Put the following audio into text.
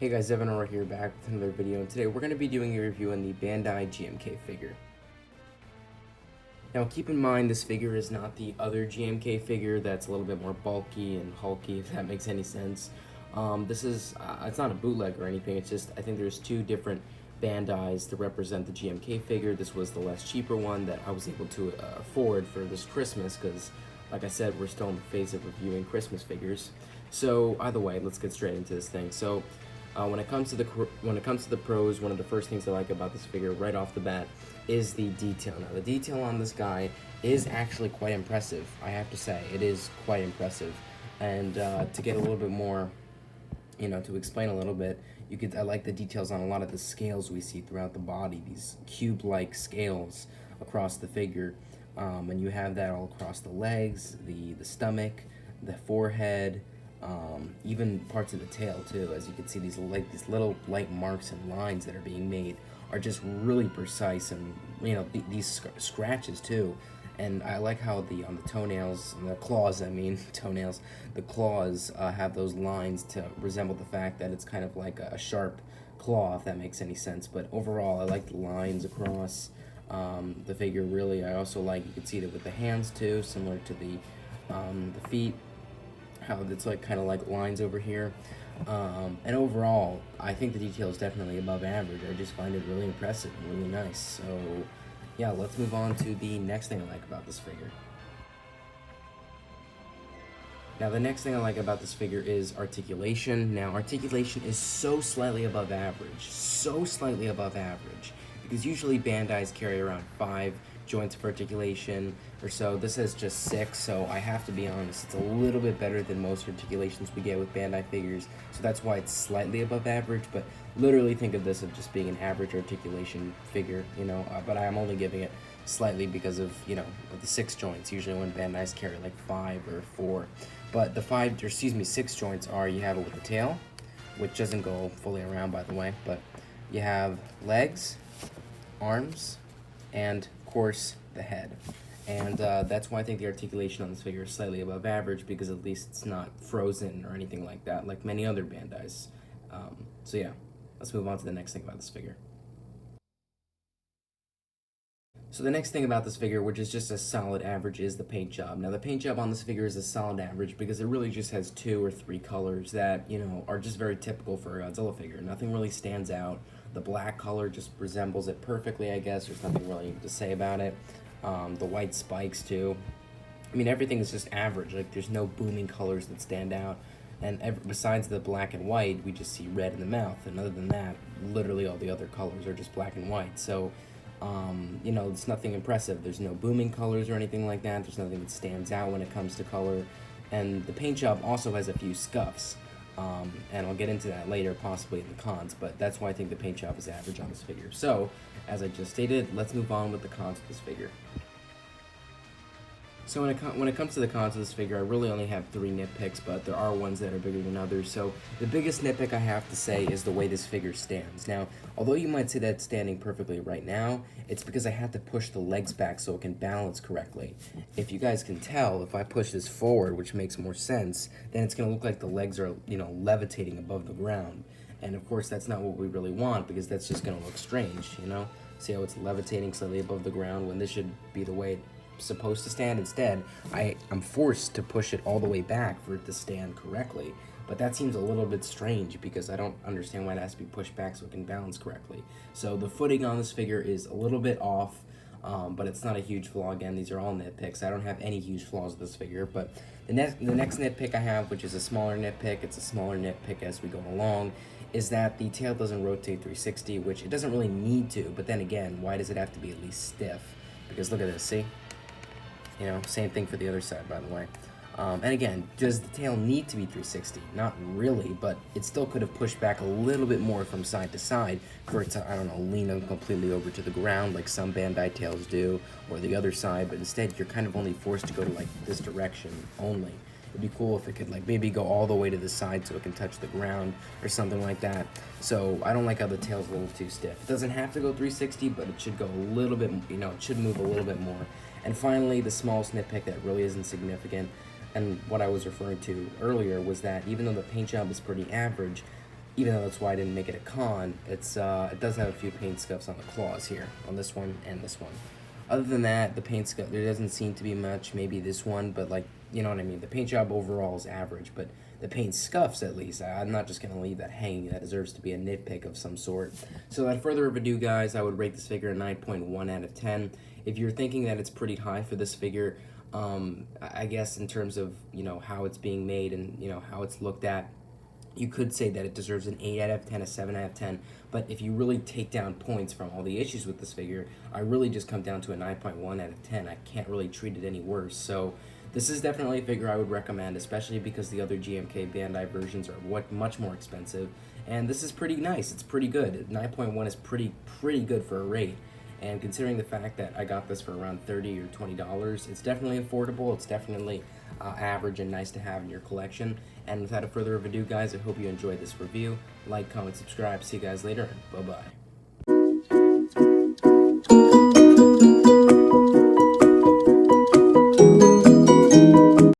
Hey guys, Evan over here back with another video, and today we're going to be doing a review on the Bandai GMK figure. Now keep in mind this figure is not the other GMK figure that's a little bit more bulky and hulky, if that makes any sense. It's not a bootleg or anything, it's just, I think there's two different Bandais to represent the GMK figure. This was the less cheaper one that I was able to afford for this Christmas, because like I said, we're still in the phase of reviewing Christmas figures. So either way, let's get straight into this thing. So when it comes to the pros, one of the first things I like about this figure right off the bat is the detail. Now the detail on this guy is actually quite impressive. I have to say, it is quite impressive. And to get a little bit more, to explain a little bit, I like the details on a lot of the scales we see throughout the body. These cube-like scales across the figure, and you have that all across the legs, the stomach, the forehead. Even parts of the tail too. As you can see, these little light marks and lines that are being made are just really precise, and these scratches too. And I like how on the toenails, the claws, toenails, the claws have those lines to resemble the fact that it's kind of like a sharp claw, if that makes any sense. But overall, I like the lines across the figure. Really, I also like, you can see it with the hands too, similar to the feet, how it's like kind of like lines over here. And overall, I think the detail is definitely above average. I just find it really impressive and really nice. So yeah, let's move on to the next thing I like about this figure. Now the next thing I like about this figure is articulation. Now articulation is so slightly above average, because usually Bandais carry around 5 joints of articulation or so. This has just 6, so I have to be honest, it's a little bit better than most articulations we get with Bandai figures, so that's why it's slightly above average. But literally think of this as just being an average articulation figure, but I am only giving it slightly because of, the 6 joints. Usually when Bandais carry like 5 or 4, but the 6 joints are, you have it with the tail, which doesn't go fully around, by the way, but you have legs, arms, and of course the head. And that's why I think the articulation on this figure is slightly above average, because at least it's not frozen or anything like that, like many other Bandais. So yeah, let's move on to the next thing about this figure. So the next thing about this figure, which is just a solid average, is the paint job. Now the paint job on this figure is a solid average because it really just has 2 or 3 colors that, are just very typical for a Godzilla figure. Nothing really stands out. The black color just resembles it perfectly, I guess. There's nothing really to say about it. The white spikes too. Everything is just average. Like, there's no booming colors that stand out. And besides the black and white, we just see red in the mouth. And other than that, literally all the other colors are just black and white. So it's nothing impressive. There's no booming colors or anything like that. There's nothing that stands out when it comes to color. And the paint job also has a few scuffs. And I'll get into that later, possibly in the cons, but that's why I think the paint job is average on this figure. So, as I just stated, let's move on with the cons of this figure. So when it comes to the cons of this figure, I really only have 3 nitpicks, but there are ones that are bigger than others. So the biggest nitpick I have to say is the way this figure stands. Now, although you might say that it's standing perfectly right now, it's because I had to push the legs back so it can balance correctly. If you guys can tell, if I push this forward, which makes more sense, then it's going to look like the legs are, levitating above the ground. And of course, that's not what we really want, because that's just going to look strange, See how it's levitating slightly above the ground when this should be the way supposed to stand. Instead, I'm forced to push it all the way back for it to stand correctly. But that seems a little bit strange, because I don't understand why it has to be pushed back so it can balance correctly. So the footing on this figure is a little bit off, but it's not a huge flaw. Again, these are all nitpicks. I don't have any huge flaws with this figure, but the next nitpick I have, which is a smaller nitpick, it's a smaller nitpick as we go along, is that the tail doesn't rotate 360, which it doesn't really need to. But then again, why does it have to be at least stiff? Because look at this, see? Same thing for the other side, by the way. And again, does the tail need to be 360? Not really, but it still could have pushed back a little bit more from side to side for it to, I don't know, lean completely over to the ground like some Bandai tails do, or the other side, but instead you're kind of only forced to go to like this direction only. It'd be cool if it could like maybe go all the way to the side so it can touch the ground or something like that. So I don't like how the tail's a little too stiff. It doesn't have to go 360, but it should go a little bit, it should move a little bit more. And finally, the smallest nitpick that really isn't significant, and what I was referring to earlier, was that even though the paint job is pretty average, even though that's why I didn't make it a con, it does have a few paint scuffs on the claws here, on this one and this one. Other than that, the paint scuff, there doesn't seem to be much, maybe this one, but like, you know what I mean, the paint job overall is average, but the paint scuffs at least, I'm not just going to leave that hanging, that deserves to be a nitpick of some sort. So without further ado guys, I would rate this figure a 9.1 out of 10. If you're thinking that it's pretty high for this figure, I guess in terms of, you know, how it's being made and, you know, how it's looked at, you could say that it deserves an 8 out of 10, a 7 out of 10, but if you really take down points from all the issues with this figure, I really just come down to a 9.1 out of 10. I can't really treat it any worse. So this is definitely a figure I would recommend, especially because the other GMK Bandai versions are much more expensive, and this is pretty nice. It's pretty good. 9.1 is pretty good for a rate. And considering the fact that I got this for around $30 or $20, it's definitely affordable. It's definitely average and nice to have in your collection. And without further ado, guys, I hope you enjoyed this review. Like, comment, subscribe. See you guys later. Bye-bye.